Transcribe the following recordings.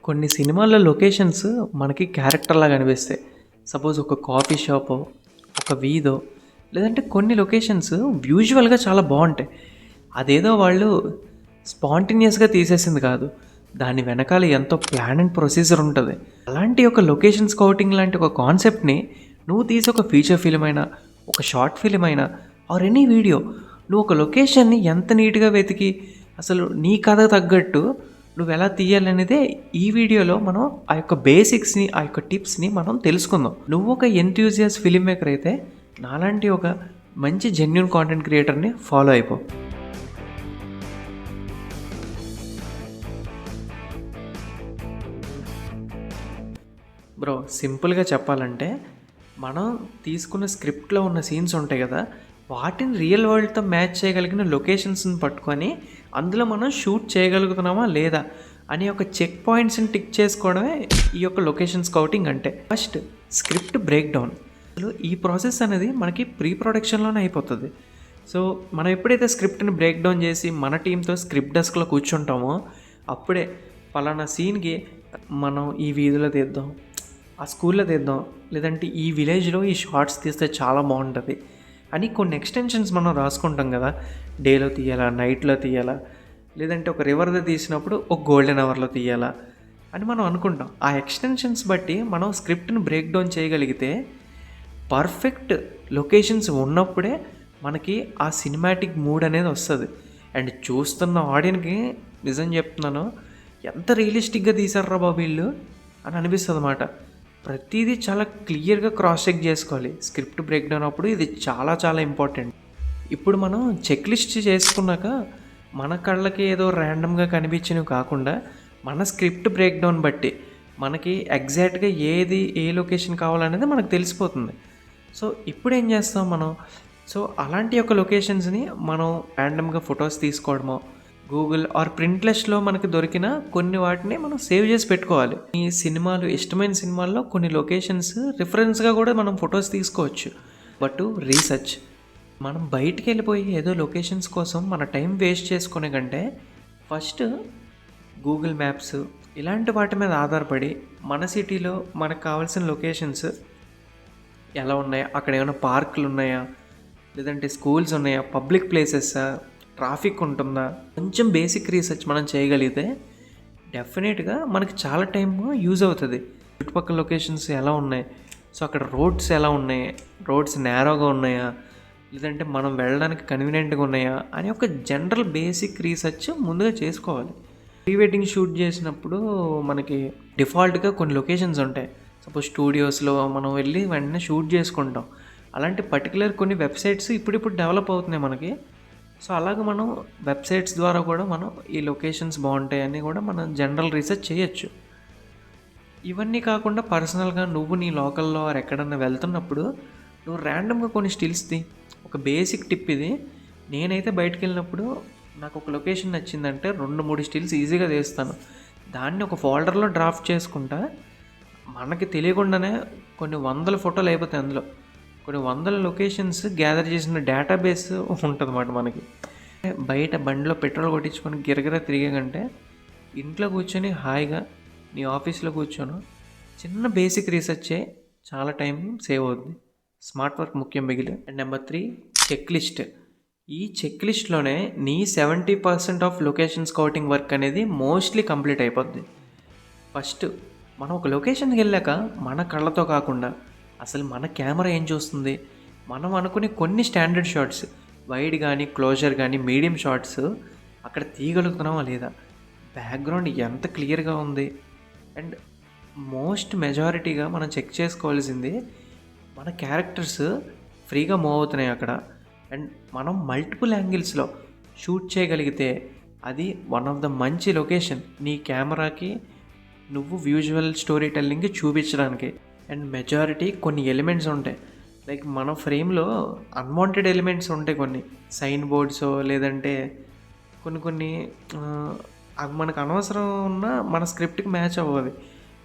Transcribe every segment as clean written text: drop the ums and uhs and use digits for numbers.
కొన్ని సినిమాల్లో లొకేషన్స్ మనకి క్యారెక్టర్‌లాగా అనిపిస్తాయి. సపోజ్ ఒక కాఫీ షాపో, ఒక వీధో, లేదంటే కొన్ని లొకేషన్స్ విజువల్‌గా చాలా బావుంటాయి. అదేదో వాళ్ళు స్పాంటేనియస్‌గా తీసేసింది కాదు. దాని వెనకాల ఎంతో ప్లాన్ అండ్ ప్రొసీజర్ ఉంటది. అలాంటి ఒక లొకేషన్ స్కౌటింగ్ లాంటి ఒక కాన్సెప్ట్‌ని నువ్వు తీసి ఒక ఫీచర్ ఫిల్మ్ అయినా, ఒక షార్ట్ ఫిల్మ్ అయినా ఆర్ ఎనీ వీడియో నువ్వు ఒక లొకేషన్‌ని ఎంత నీట్‌గా వెతికి అసలు నీ కథకు తగ్గట్టు నువ్వెలా తీయాలనేదే ఈ వీడియోలో మనం ఆ యొక్క బేసిక్స్‌ని, ఆ యొక్క టిప్స్‌ని మనం తెలుసుకుందాం. నువ్వొక ఎంథూసియాస్ట్ ఫిల్మ్ మేకర్ అయితే నాలాంటి ఒక మంచి జెన్యూన్ కాంటెంట్ క్రియేటర్‌ని ఫాలో అయిపో. బ్రో సింపుల్‌గా చెప్పాలంటే, మనం తీసుకున్న స్క్రిప్ట్‌లో ఉన్న సీన్స్ ఉంటాయి గదా! వాటిని రియల్ వరల్డ్‌తో మ్యాచ్ చేయగలిగిన లొకేషన్స్‌ని పట్టుకొని, అందులో మనం షూట్ చేయగలుగుతున్నామా లేదా అని ఒక చెక్ పాయింట్స్‌ని టిక్ చేసుకోవడమే ఈ యొక్క లొకేషన్ స్కౌటింగ్ అంటే. First script break down. అసలు ఈ ప్రాసెస్ అనేది మనకి ప్రీ ప్రొడక్షన్‌లోనే అయిపోతది. సో, మనం ఎప్పుడైతే స్క్రిప్ట్‌ని బ్రేక్ డౌన్ చేసి మన టీమ్‌తో స్క్రిప్ట్ డెస్క్‌లో కూర్చుంటామో, అప్పుడే పలానా సీన్‌కి మనం ఈ వీధిలో తీద్దాం, ఆ స్కూల్లో తీద్దాం, లేదంటే ఈ విలేజ్‌లో ఈ షార్ట్స్ తీస్తే చాలా బాగుంటుంది అని కొన్ని ఎక్స్టెన్షన్స్ మనం రాసుకుంటాం కదా. డేలో తీయాలా, నైట్లో తీయాలా, లేదంటే ఒక రివర్‌లో తీసినప్పుడు ఒక గోల్డెన్ అవర్లో తీయాలా అని మనం అనుకుంటాం. ఆ ఎక్స్టెన్షన్స్ బట్టి మనం స్క్రిప్ట్‌ని బ్రేక్ డౌన్ చేయగలిగితే పర్ఫెక్ట్ లొకేషన్స్ ఉన్నప్పుడే మనకి ఆ సినిమాటిక్ మూడ్ అనేది వస్తుంది. అండ్ చూస్తున్న ఆడియన్కి నిజం చెప్తున్నాను, ఎంత రియలిస్టిక్గా తీశారా బాబు వీళ్ళు అని అనిపిస్తుంది అన్నమాట. ప్రతిదీ చాలా క్లియర్గా క్రాస్ చెక్ చేసుకోవాలి స్క్రిప్ట్ బ్రేక్ డౌన్ అప్పుడు. ఇది చాలా చాలా ఇంపార్టెంట్. ఇప్పుడు మనం చెక్ లిస్ట్ చేసుకున్నాక మన కళ్ళకి ఏదో ర్యాండమ్గా కనిపించినవి కాకుండా మన స్క్రిప్ట్ బ్రేక్ డౌన్ బట్టి మనకి ఎగ్జాక్ట్గా ఏది ఏ లొకేషన్ కావాలనేది మనకు తెలిసిపోతుంది. సో ఇప్పుడు ఏం చేస్తాం మనం, సో అలాంటి యొక్క లొకేషన్స్ని మనం ర్యాండమ్గా ఫొటోస్ తీసుకోవడమో, గూగుల్ ఆర్ ప్రింట్లెస్ట్లో మనకి దొరికిన కొన్ని వాటిని మనం సేవ్ చేసి పెట్టుకోవాలి. ఈ సినిమాలు ఇష్టమైన సినిమాల్లో కొన్ని లొకేషన్స్ రిఫరెన్స్గా కూడా మనం ఫొటోస్ తీసుకోవచ్చు. బట్ రీసెర్చ్, మనం బయటికి వెళ్ళిపోయి ఏదో లొకేషన్స్ కోసం మన టైం వేస్ట్ చేసుకునే కంటే ఫస్ట్ గూగుల్ మ్యాప్స్ ఇలాంటి వాటి మీద ఆధారపడి మన సిటీలో మనకు కావాల్సిన లొకేషన్స్ ఎలా ఉన్నాయా, అక్కడ ఏమైనా పార్కులు ఉన్నాయా, లేదంటే స్కూల్స్ ఉన్నాయా, పబ్లిక్ ప్లేసెస్సా, ట్రాఫిక్ ఉంటుందా, కొంచెం బేసిక్ రీసెర్చ్ మనం చేయగలిగితే డెఫినెట్గా మనకి చాలా టైం యూజ్ అవుతుంది. చుట్టుపక్కల లొకేషన్స్ ఎలా ఉన్నాయి, సో అక్కడ రోడ్స్ ఎలా ఉన్నాయి, రోడ్స్ నేరోగా ఉన్నాయా, లేదంటే మనం వెళ్ళడానికి కన్వీనియంట్గా ఉన్నాయా అని ఒక జనరల్ బేసిక్ రీసెర్చ్ ముందుగా చేసుకోవాలి. ప్రీ వెడ్డింగ్ షూట్ చేసినప్పుడు మనకి డిఫాల్ట్గా కొన్ని లొకేషన్స్ ఉంటాయి. సపోజ్ స్టూడియోస్లో మనం వెళ్ళి వెంటనే షూట్ చేసుకుంటాం. అలాంటి పర్టికులర్ కొన్ని వెబ్సైట్స్ ఇప్పుడిప్పుడు డెవలప్ అవుతున్నాయి మనకి. సో అలాగ మనం వెబ్సైట్స్ ద్వారా కూడా మనం ఈ లొకేషన్స్ బాగుంటాయని కూడా మనం జనరల్ రీసెర్చ్ చేయొచ్చు. ఇవన్నీ కాకుండా పర్సనల్గా నువ్వు నీ లోకల్లో ఆర్ ఎక్కడన్నా వెళ్తున్నప్పుడు నువ్వు ర్యాండమ్గా కొన్ని స్టిల్స్ది ఒక బేసిక్ టిప్ ఇది. నేనైతే బయటకు వెళ్ళినప్పుడు నాకు ఒక లొకేషన్ నచ్చిందంటే 2-3 స్టిల్స్ ఈజీగా తీస్తాను. దాన్ని ఒక ఫోల్డర్లో డ్రాఫ్ట్ చేసుకుంటా. మనకి తెలియకుండానే కొన్ని వందల ఫోటోలు అయిపోతాయి అందులో. కొన్ని వందల లొకేషన్స్ గ్యాదర్ చేసిన డేటాబేస్ ఉంటుందన్నమాట మనకి. బయట బండిలో పెట్రోల్ కొట్టించుకొని గిరగిర తిరిగే కంటే ఇంట్లో కూర్చొని హాయిగా నీ ఆఫీస్లో కూర్చొని చిన్న బేసిక్ రీసెర్చే చాలా టైం సేవ్ అవుద్ది. స్మార్ట్ వర్క్ ముఖ్యం మిగిలి. And number 3 check list. ఈ చెక్ లిస్ట్లోనే నీ 70% ఆఫ్ లొకేషన్ స్కౌటింగ్ వర్క్ అనేది మోస్ట్లీ కంప్లీట్ అయిపోద్ది. ఫస్ట్ మనం ఒక లొకేషన్కి వెళ్ళాక మన కళ్ళతో కాకుండా అసలు మన కెమెరా ఏం చూస్తుంది, మనం అనుకునే కొన్ని స్టాండర్డ్ షాట్స్ వైడ్ కానీ క్లోజర్ కానీ మీడియం షాట్స్ అక్కడ తీయగలుగుతున్నామా లేదా, బ్యాక్గ్రౌండ్ ఎంత క్లియర్గా ఉంది, అండ్ మోస్ట్ మెజారిటీగా మనం చెక్ చేసుకోవాల్సింది మన క్యారెక్టర్స్ ఫ్రీగా మూవ్ అవుతున్నాయి అక్కడ. అండ్ మనం మల్టిపుల్ యాంగిల్స్లో షూట్ చేయగలిగితే అది వన్ ఆఫ్ ద మంచి లొకేషన్ నీ కెమెరాకి నువ్వు విజువల్ స్టోరీ టెల్లింగ్కి చూపించడానికి. అండ్ మెజారిటీ కొన్ని ఎలిమెంట్స్ ఉంటాయి, లైక్ మన ఫ్రేమ్లో అన్వాంటెడ్ ఎలిమెంట్స్ ఉంటాయి, కొన్ని సైన్ బోర్డ్సో లేదంటే కొన్ని అవి మనకు అనవసరం ఉన్న మన స్క్రిప్ట్కి మ్యాచ్ అవ్వవి.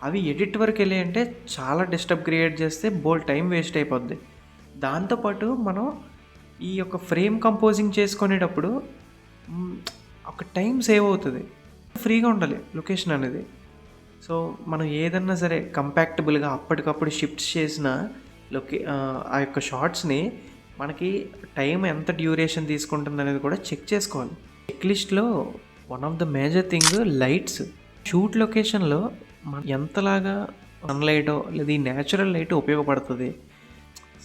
అవి ఎడిట్ వరకు వెళ్ళి అంటే చాలా డిస్టర్బ్ క్రియేట్ చేస్తే బోల్డ్ టైం వేస్ట్ అయిపోద్ది. దాంతోపాటు మనం ఈ యొక్క ఫ్రేమ్ కంపోజింగ్ చేసుకునేటప్పుడు ఒక టైం సేవ్ అవుతుంది. ఫ్రీగా ఉండాలి లొకేషన్ అనేది. సో మనం ఏదన్నా సరే కంపాక్టబుల్గా అప్పటికప్పుడు షిఫ్ట్ చేసిన ఆ యొక్క షార్ట్స్ని మనకి టైం ఎంత డ్యూరేషన్ తీసుకుంటుంది అనేది కూడా చెక్ చేసుకోవాలి. చెక్ లిస్ట్లో one of the major thing lights. Shoot లొకేషన్లో మనం ఎంతలాగా సన్లైటో లేదా ఈ న్యాచురల్ లైట్ ఉపయోగపడుతుంది.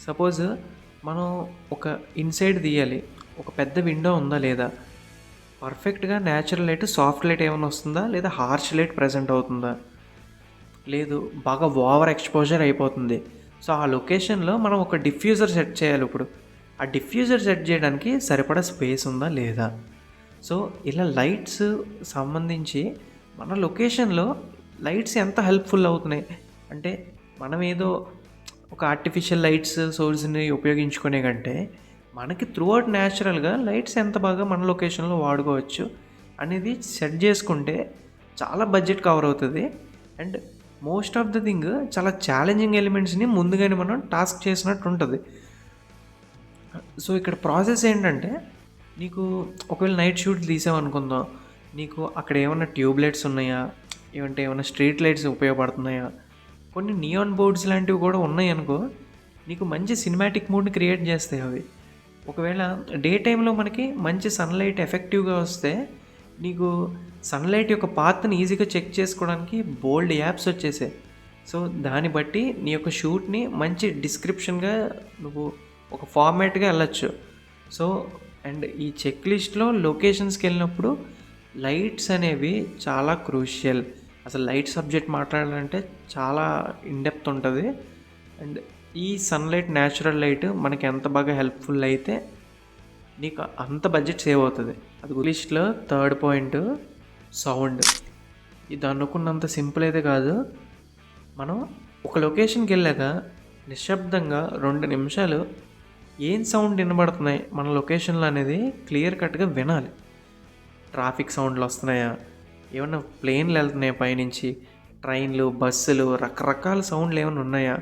సపోజ్ మనం ఒక ఇన్సైడ్ తీయాలి, ఒక పెద్ద విండో ఉందా లేదా, పర్ఫెక్ట్గా న్యాచురల్ లైట్ సాఫ్ట్ లైట్ ఏమైనా వస్తుందా లేదా హార్ష్ లైట్ ప్రజెంట్ అవుతుందా, లేదు బాగా ఓవర్ ఎక్స్పోజర్ అయిపోతుంది. సో ఆ లొకేషన్లో మనం ఒక డిఫ్యూజర్ సెట్ చేయాలి. ఇప్పుడు ఆ డిఫ్యూజర్ సెట్ చేయడానికి సరిపడా స్పేస్ ఉందా లేదా. సో ఇలా లైట్స్ సంబంధించి మన లొకేషన్లో లైట్స్ ఎంత హెల్ప్ఫుల్ అవుతున్నాయి అంటే, మనం ఏదో ఒక ఆర్టిఫిషియల్ లైట్స్ సోర్స్ని ఉపయోగించుకునే కంటే మనకి త్రూఅవుట్ న్యాచురల్గా లైట్స్ ఎంత బాగా మన లొకేషన్లో వాడుకోవచ్చు అనేది సెట్ చేసుకుంటే చాలా బడ్జెట్ కవర్ అవుతుంది. And most of the thing చాలా ఛాలెంజింగ్ ఎలిమెంట్స్ని ముందుగానే మనం టాస్క్ చేసినట్టు ఉంటుంది. సో ఇక్కడ ప్రాసెస్ ఏంటంటే, నీకు ఒకవేళ నైట్ షూట్ తీసామనుకుందాం, నీకు అక్కడ ఏమైనా ట్యూబ్ లైట్స్ ఉన్నాయా, ఏమంటే ఏమైనా స్ట్రీట్ లైట్స్ ఉపయోగపడుతున్నాయా, కొన్ని నియాన్ బోర్డ్స్ లాంటివి కూడా ఉన్నాయి అనుకో, నీకు మంచి సినిమాటిక్ మూడ్ని క్రియేట్ చేస్తాయి అవి. ఒకవేళ డే టైంలో మనకి మంచి సన్లైట్ ఎఫెక్టివ్గా వస్తే నీకు సన్లైట్ యొక్క పాత్ని ఈజీగా చెక్ చేసుకోవడానికి బోల్డ్ యాప్స్ వచ్చేసాయి. సో దాన్ని బట్టి నీ యొక్క షూట్ని మంచి డిస్క్రిప్షన్గా నువ్వు ఒక ఫార్మాట్గా వెళ్ళచ్చు. సో అండ్ ఈ చెక్ లిస్ట్లో లొకేషన్స్కి వెళ్ళినప్పుడు లైట్స్ అనేవి చాలా క్రూషియల్. అసలు లైట్ సబ్జెక్ట్ మాట్లాడాలంటే చాలా ఇన్డెప్త్ ఉంటుంది. అండ్ ఈ సన్లైట్ న్యాచురల్ లైట్ మనకి ఎంత బాగా హెల్ప్ఫుల్ అయితే నీకు అంత బడ్జెట్ సేవ్ అవుతుంది. అది లిస్ట్లో థర్డ్ పాయింట్ సౌండ్. ఇది అనుకున్నంత సింపుల్ అయితే కాదు. మనం ఒక లొకేషన్కి వెళ్ళాక నిశ్శబ్దంగా 2 నిమిషాలు ఏం సౌండ్ వినబడుతున్నాయి మన లొకేషన్లో అనేది క్లియర్ కట్గా వినాలి. ట్రాఫిక్ సౌండ్లు వస్తున్నాయా, ఏమన్నా ప్లేన్లు వెళ్తున్నాయా పైనుంచి, ట్రైన్లు, బస్సులు, రకరకాల సౌండ్లు ఏమైనా ఉన్నాయా,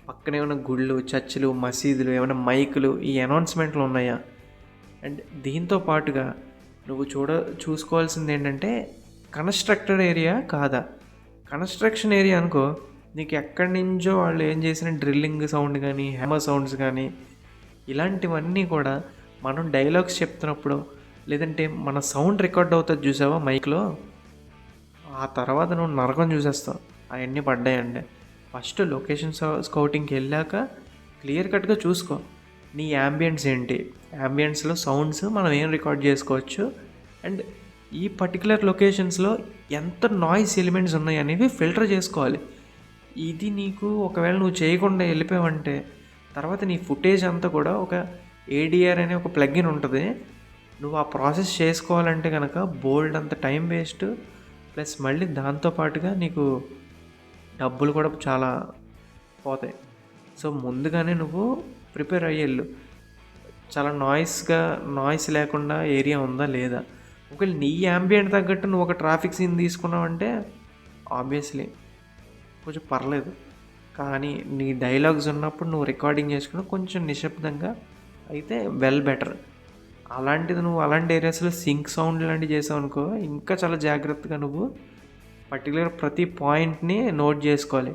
పక్కన ఏమైనా గుళ్ళు, చర్చిలు, మసీదులు, ఏమైనా మైకులు, ఈ అనౌన్స్మెంట్లు ఉన్నాయా. అండ్ దీంతో పాటుగా నువ్వు చూసుకోవాల్సింది ఏంటంటే కన్స్ట్రక్టెడ్ ఏరియా కాదా. కన్స్ట్రక్షన్ ఏరియా అనుకో, నీకు ఎక్కడి నుంచో వాళ్ళు ఏం చేసిన డ్రిల్లింగ్ సౌండ్ కానీ, హ్యామర్ సౌండ్స్ కానీ, ఇలాంటివన్నీ కూడా మనం డైలాగ్స్ చెప్తున్నప్పుడు లేదంటే మన సౌండ్ రికార్డ్ అవుతుంది చూసావా మైక్లో, ఆ తర్వాత నువ్వు నరకం చూసేస్తావు అవన్నీ పడ్డాయంటే. ఫస్ట్ లొకేషన్ స్కౌటింగ్కి వెళ్ళాక క్లియర్ కట్గా చూసుకో నీ యాంబియన్స్ ఏంటి, యాంబియన్స్లో సౌండ్స్ మనం ఏం రికార్డ్ చేసుకోవచ్చు, అండ్ ఈ పర్టికులర్ లొకేషన్స్లో ఎంత నాయిస్ ఎలిమెంట్స్ ఉన్నాయి అనేవి ఫిల్టర్ చేసుకోవాలి. ఇది నీకు ఒకవేళ నువ్వు చేయకుండా వెళ్ళిపోయావంటే తర్వాత నీ ఫుటేజ్ అంతా కూడా ఒక ఏడిఆర్ అనే ఒక ప్లగ్ఇన్ ఉంటుంది. నువ్వు ఆ ప్రాసెస్ చేసుకోవాలంటే కనుక బోల్డ్ అంత టైం వేస్ట్, ప్లస్ మళ్ళీ దాంతోపాటుగా నీకు డబ్బులు కూడా చాలా పోతాయి. సో ముందుగానే నువ్వు ప్రిపేర్ అయ్యేళ్ళు, చాలా నాయిస్ లేకుండా ఏరియా ఉందా లేదా. ఒకవేళ నీ యాంబియంట్ తగ్గట్టు నువ్వు ఒక ట్రాఫిక్ సీన్ తీసుకున్నావంటే ఆబ్వియస్లీ కొంచెం పర్లేదు. కానీ నీ డైలాగ్స్ ఉన్నప్పుడు నువ్వు రికార్డింగ్ చేసుకుని కొంచెం నిశ్శబ్దంగా అయితే వెల్ బెటర్. అలాంటిది నువ్వు అలాంటి ఏరియాస్లో సింక్ సౌండ్ లాంటివి చేసావు అనుకో, ఇంకా చాలా జాగ్రత్తగా నువ్వు పర్టికులర్ ప్రతి పాయింట్ని నోట్ చేసుకోవాలి.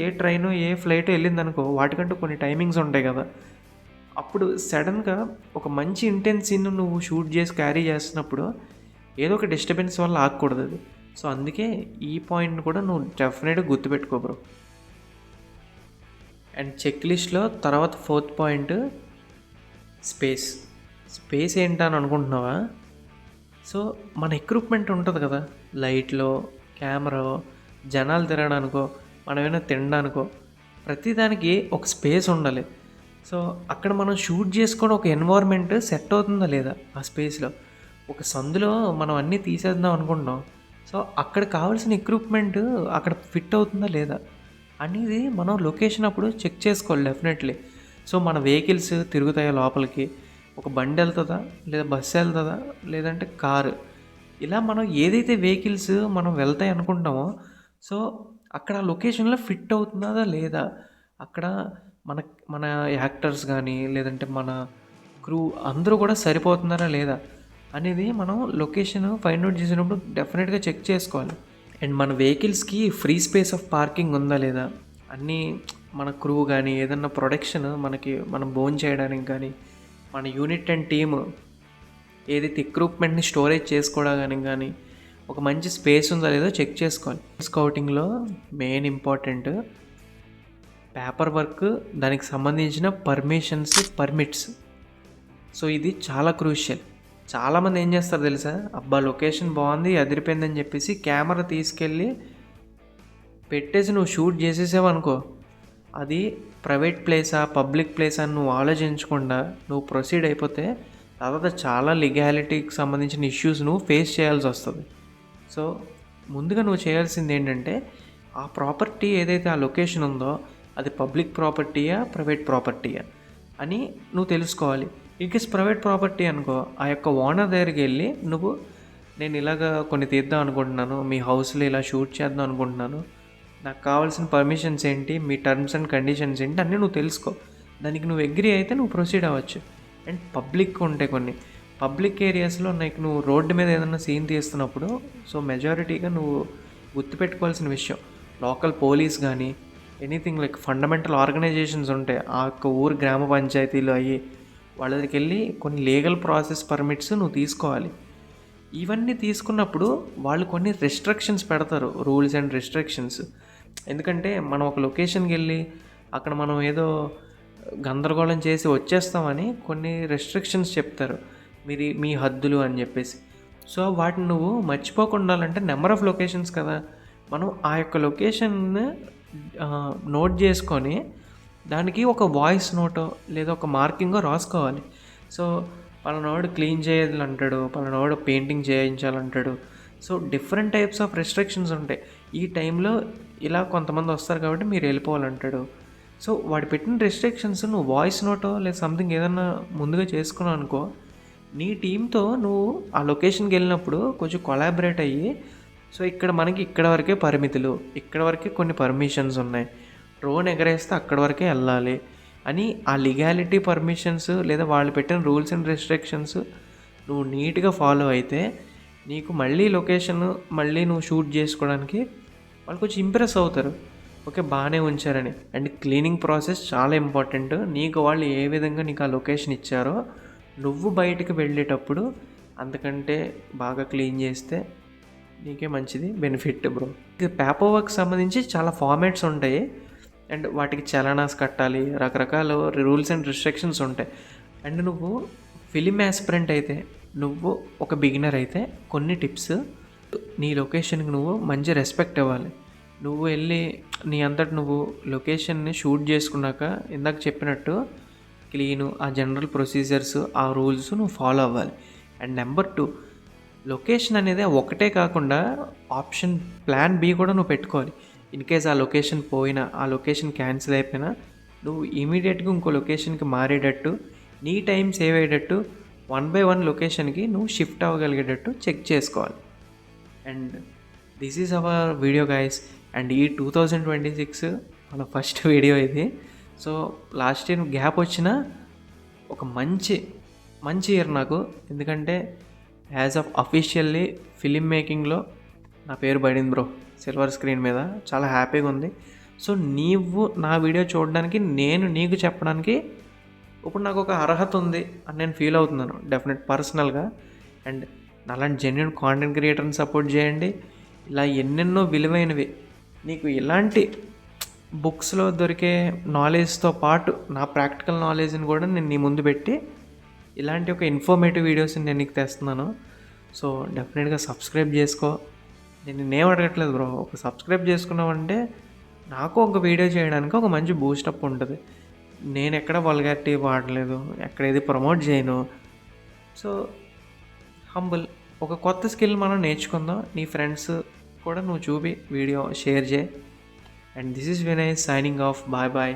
ఏ ట్రైను ఏ ఫ్లైట్ వెళ్ళిందనుకో, వాటికంటూ కొన్ని టైమింగ్స్ ఉంటాయి కదా. అప్పుడు సడన్గా ఒక మంచి ఇంటెన్స్ సీన్ నువ్వు షూట్ చేసి క్యారీ చేస్తున్నప్పుడు ఏదో ఒక డిస్టర్బెన్స్ వల్ల ఆగకూడదు అది. సో అందుకే ఈ పాయింట్ని కూడా నువ్వు డెఫినెట్గా గుర్తుపెట్టుకో బ్రో. అండ్ చెక్ లిస్ట్లో తర్వాత 4th పాయింట్ స్పేస్ ఏంటని అనుకుంటున్నావా. సో మన ఎక్విప్మెంట్ ఉంటుంది కదా, లైట్లో, కెమెరా, జనాలు తిరగడానికో, మనం ఏమైనా తినడానికో, ప్రతిదానికి ఒక స్పేస్ ఉండాలి. సో అక్కడ మనం షూట్ చేసుకొని ఒక ఎన్వైర్న్మెంట్ సెట్ అవుతుందా లేదా ఆ స్పేస్లో. ఒక సందులో మనం అన్నీ తీసేద్దాం అనుకుంటున్నాం, సో అక్కడ కావాల్సిన ఎక్విప్మెంట్ అక్కడ ఫిట్ అవుతుందా లేదా అనేది మనం లొకేషన్ అప్పుడు చెక్ చేసుకోవాలి డెఫినెట్లీ. సో మన వెహికల్స్ తిరుగుతాయా లోపలికి, ఒక బండి వెళ్తుందా లేదా బస్సు వెళ్తుందా లేదంటే కారు, ఇలా మనం ఏదైతే వెహికల్స్ మనం వెళ్తాయి అనుకుంటామో సో అక్కడ లొకేషన్లో ఫిట్ అవుతుందా లేదా, అక్కడ మన మన యాక్టర్స్ కానీ లేదంటే మన క్రూ అందరూ కూడా సరిపోతున్నారా లేదా అనేది మనం లొకేషన్ ఫైండ్ అవుట్ చేసినప్పుడు డెఫినెట్గా చెక్ చేసుకోవాలి. అండ్ మన వెహికల్స్కి ఫ్రీ స్పేస్ ఆఫ్ పార్కింగ్ ఉందా లేదా, అన్నీ మన క్రూ కానీ ఏదన్నా ప్రొడక్షన్ మనం బోన్ చేయడానికి కానీ, మన యూనిట్ అండ్ టీమ్ ఏదైతే ఎక్విప్మెంట్ని స్టోరేజ్ చేసుకోవడానికి కానీ ఒక మంచి స్పేస్ ఉందా లేదో చెక్ చేసుకోవాలి. స్కౌటింగ్లో మెయిన్ ఇంపార్టెంట్ పేపర్ వర్క్, దానికి సంబంధించిన పర్మిట్స్. సో ఇది చాలా క్రూషియల్. చాలామంది ఏం చేస్తారు తెలుసా, అబ్బా లొకేషన్ బాగుంది అదిరిపోయిందని చెప్పేసి కెమెరా తీసుకెళ్ళి పెట్టేసి నువ్వు షూట్ చేసేసావు అనుకో, అది ప్రైవేట్ ప్లేసా పబ్లిక్ ప్లేసా అని నువ్వు ఆలోచించకుండా నువ్వు ప్రొసీడ్ అయిపోతే తర్వాత చాలా లీగాలిటీకి సంబంధించిన ఇష్యూస్ నువ్వు ఫేస్ చేయాల్సి వస్తుంది. సో ముందుగా నువ్వు చేయాల్సింది ఏంటంటే, ఆ ప్రాపర్టీ ఏదైతే ఆ లొకేషన్ ఉందో అది పబ్లిక్ ప్రాపర్టీయా ప్రైవేట్ ప్రాపర్టీయా అని నువ్వు తెలుసుకోవాలి. ఇన్కేస్ ప్రైవేట్ ప్రాపర్టీ అనుకో, ఆ యొక్క ఓనర్ దగ్గరికి వెళ్ళి నువ్వు నేను ఇలాగ కొన్ని తీద్దాం అనుకుంటున్నాను, మీ హౌస్లో ఇలా షూట్ చేద్దాం అనుకుంటున్నాను, నాకు కావాల్సిన పర్మిషన్స్ ఏంటి, మీ టర్మ్స్ అండ్ కండిషన్స్ ఏంటి అన్నీ నువ్వు తెలుసుకో. దానికి నువ్వు అగ్రీ అయితే నువ్వు ప్రొసీడ్ అవ్వచ్చు. అండ్ పబ్లిక్ ఉంటాయి కొన్ని పబ్లిక్ ఏరియాస్లో నువ్వు రోడ్డు మీద ఏదైనా సీన్ తీస్తున్నప్పుడు, సో మెజారిటీగా నువ్వు గుర్తుపెట్టుకోవాల్సిన విషయం, లోకల్ పోలీస్ కానీ ఎనీథింగ్ లైక్ ఫండమెంటల్ ఆర్గనైజేషన్స్ ఉంటాయి ఆ యొక్క ఊరు గ్రామ పంచాయతీలు అయ్యి, వాళ్ళ దగ్గరికి వెళ్ళి కొన్ని లీగల్ ప్రాసెస్ పర్మిట్స్ నువ్వు తీసుకోవాలి. ఇవన్నీ తీసుకున్నప్పుడు వాళ్ళు కొన్ని రెస్ట్రిక్షన్స్ పెడతారు, రూల్స్ అండ్ రెస్ట్రిక్షన్స్. ఎందుకంటే మనం ఒక లొకేషన్కి వెళ్ళి అక్కడ మనం ఏదో గందరగోళం చేసి వచ్చేస్తామని కొన్ని రెస్ట్రిక్షన్స్ చెప్తారు, మీ హద్దులు అని చెప్పేసి. సో వాటిని నువ్వు మర్చిపోకుండా ఉండాలంటే నెంబర్ ఆఫ్ లొకేషన్స్ కదా, మనం ఆ యొక్క లొకేషన్ని నోట్ చేసుకొని దానికి ఒక వాయిస్ నోటో లేదా ఒక మార్కింగో రాసుకోవాలి. సో పలానాడు క్లీన్ చేయాలంటాడు, పలానాడు పెయింటింగ్ చేయించాలంటాడు. So different types of restrictions ఉంటాయి. ఈ టైంలో ఇలా కొంతమంది వస్తారు కాబట్టి మీరు వెళ్ళిపోవాలంటాడు. సో వాడు పెట్టిన రెస్ట్రిక్షన్స్ నువ్వు వాయిస్ నోటో లేదా సంథింగ్ ఏదన్నా ముందుగా చేసుకున్నావు అనుకో, నీ టీంతో నువ్వు ఆ లొకేషన్కి వెళ్ళినప్పుడు కొంచెం కొలాబరేట్ అయ్యి, సో ఇక్కడ వరకే పరిమితులు, ఇక్కడ వరకే కొన్ని పర్మిషన్స్ ఉన్నాయి, డ్రోన్ ఎగరేస్తే అక్కడ వరకే వెళ్ళాలి అని ఆ లీగాలిటీ పర్మిషన్స్ లేదా వాళ్ళు పెట్టిన రూల్స్ అండ్ రెస్ట్రిక్షన్స్ నువ్వు నీట్గా ఫాలో అయితే నీకు మళ్ళీ లొకేషన్ మళ్ళీ నువ్వు షూట్ చేసుకోవడానికి వాళ్ళు కొంచెం ఇంప్రెస్ అవుతారు, ఓకే బాగానే ఉంచారని. అండ్ క్లీనింగ్ ప్రాసెస్ చాలా ఇంపార్టెంట్. నీకు వాళ్ళు ఏ విధంగా నీకు ఆ లొకేషన్ ఇచ్చారో నువ్వు బయటకు వెళ్ళేటప్పుడు అంతకంటే బాగా క్లీన్ చేస్తే నీకే మంచిది, బెనిఫిట్ బ్రో. ఇది పేపర్ వర్క్ సంబంధించి చాలా ఫార్మాట్స్ ఉంటాయి అండ్ వాటికి చలానాస్ కట్టాలి, రకరకాల రూల్స్ అండ్ రిస్ట్రిక్షన్స్ ఉంటాయి. అండ్ నువ్వు ఫిలిం యాస్పిరెంట్ అయితే, నువ్వు ఒక బిగినర్ అయితే కొన్ని టిప్స్, నీ లొకేషన్కి నువ్వు మంచి రెస్పెక్ట్ ఇవ్వాలి. నువ్వు వెళ్ళి నీ అంతటి నువ్వు లొకేషన్ని షూట్ చేసుకున్నాక ఇందాక చెప్పినట్టు క్లీను, ఆ జనరల్ ప్రొసీజర్స్, ఆ రూల్స్ నువ్వు ఫాలో అవ్వాలి. అండ్ నెంబర్ 2, లొకేషన్ అనేది ఒకటే కాకుండా ఆప్షన్ ప్లాన్ బి కూడా నువ్వు పెట్టుకోవాలి. ఇన్ కేస్ ఆ లొకేషన్ పోయినా, ఆ లొకేషన్ క్యాన్సిల్ అయిపోయినా నువ్వు ఇమీడియట్గా ఇంకో లొకేషన్కి మారేటట్టు, నీ టైం సేవ్ అయ్యేటట్టు 1 by 1 లొకేషన్కి నువ్వు షిఫ్ట్ అవ్వగలిగేటట్టు చెక్ చేసుకోవాలి. And this is our video guys. And ఈ 2026 మన ఫస్ట్ వీడియో ఇది. సో లాస్ట్ ఇయర్ గ్యాప్ వచ్చిన ఒక మంచి ఇయర్ నాకు, ఎందుకంటే యాజ్ ఆఫ్ అఫీషియల్లీ ఫిలిం మేకింగ్లో నా పేరు పడింది బ్రో సిల్వర్ స్క్రీన్ మీద. చాలా హ్యాపీగా ఉంది. సో నీవు నా వీడియో చూడడానికి, నేను నీకు చెప్పడానికి ఇప్పుడు నాకు ఒక అర్హత ఉంది అని నేను ఫీల్ అవుతున్నాను డెఫినెట్ పర్సనల్గా. అండ్ అలాంటి జెన్యున్ కాంటెంట్ క్రియేటర్ని సపోర్ట్ చేయండి. ఇలా ఎన్నెన్నో విలువైనవి నీకు ఇలాంటి బుక్స్లో దొరికే నాలెడ్జ్తో పాటు నా ప్రాక్టికల్ నాలెడ్జ్ని కూడా నేను నీ ముందు పెట్టి ఇలాంటి ఒక ఇన్ఫర్మేటివ్ వీడియోస్ని నేను నీకు తెస్తున్నాను. సో డెఫినెట్గా సబ్స్క్రైబ్ చేసుకో. నేనేం అడగట్లేదు బ్రో, ఒక సబ్స్క్రైబ్ చేసుకున్నామంటే నాకు ఒక వీడియో చేయడానికి ఒక మంచి బూస్టప్ ఉంటుంది. నేను ఎక్కడ వల్గారిటీ వాడలేదు, ఎక్కడ ఏది ప్రమోట్ చేయను. సో హంబుల్, ఒక కొత్త స్కిల్ మనం నేర్చుకుందాం. నీ ఫ్రెండ్స్ కూడా నువ్వు చూపి వీడియో షేర్ చేయి. And this is Vinay signing off. Bye bye.